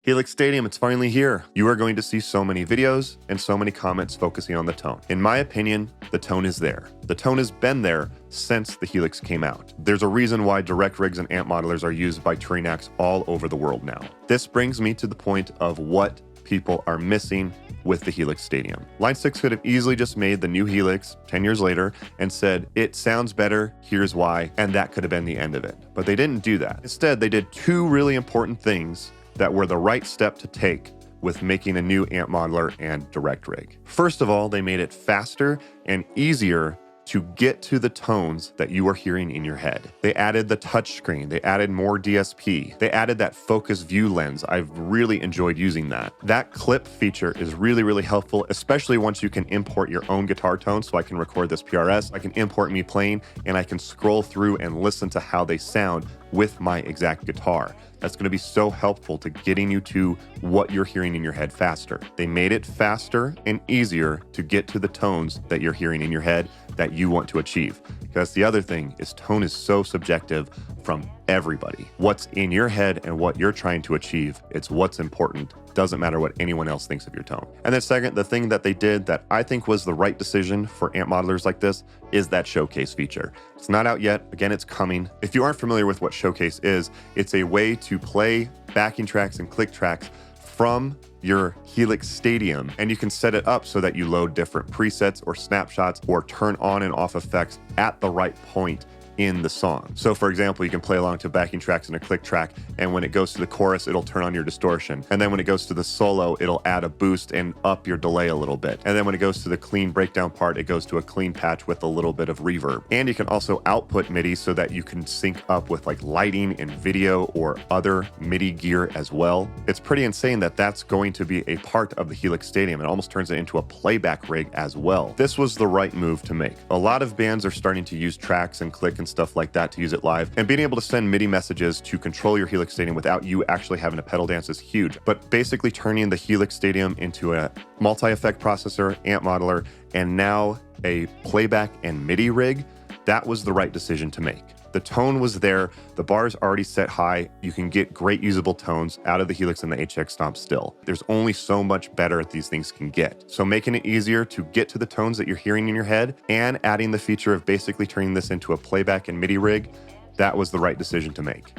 Helix Stadium, it's finally here. You are going to see so many videos and so many comments focusing on the tone. In my opinion, the tone is there. The tone has been there since the Helix came out. There's a reason why direct rigs and amp modelers are used by touring acts all over the world now. This brings me to the point of what people are missing with the Helix Stadium. Line 6 could have easily just made the new Helix 10 years later and said, it sounds better, here's why, and that could have been the end of it. But they didn't do that. Instead, they did two really important things that were the right step to take with making a new amp modeler and direct rig. First of all, they made it faster and easier to get to the tones that you are hearing in your head. They added the touchscreen, they added more DSP, they added that focus view lens. I've really enjoyed using that. That clip feature is really, really helpful, especially once you can import your own guitar tones. So I can record this PRS, I can import me playing, and I can scroll through and listen to how they sound with my exact guitar. That's going to be so helpful to getting you to what you're hearing in your head faster. They made it faster and easier to get to the tones that you're hearing in your head that you want to achieve. Because the other thing is tone is so subjective from everybody. What's in your head and what you're trying to achieve, it's what's important. Doesn't matter what anyone else thinks of your tone. And then second, the thing that they did that I think was the right decision for amp modelers like this is that showcase feature. It's not out yet. Again, it's coming. If you aren't familiar with what showcase is, it's a way to play backing tracks and click tracks from your Helix Stadium, and you can set it up so that you load different presets or snapshots or turn on and off effects at the right point in the song. So for example, you can play along to backing tracks and a click track, and when it goes to the chorus, it'll turn on your distortion. And then when it goes to the solo, it'll add a boost and up your delay a little bit. And then when it goes to the clean breakdown part, it goes to a clean patch with a little bit of reverb. And you can also output MIDI so that you can sync up with like lighting and video or other MIDI gear as well. It's pretty insane that that's going to be a part of the Helix Stadium. It almost turns it into a playback rig as well. This was the right move to make. A lot of bands are starting to use tracks and click and stuff like that to use it live, and being able to send MIDI messages to control your Helix Stadium without you actually having a pedal dance is huge. But basically turning the Helix Stadium into a multi-effect processor, amp modeler, and now a playback and MIDI rig, that was the right decision to make. The tone was there, the bar is already set high, you can get great usable tones out of the Helix and the HX Stomp still. There's only so much better these things can get. So making it easier to get to the tones that you're hearing in your head and adding the feature of basically turning this into a playback and MIDI rig, that was the right decision to make.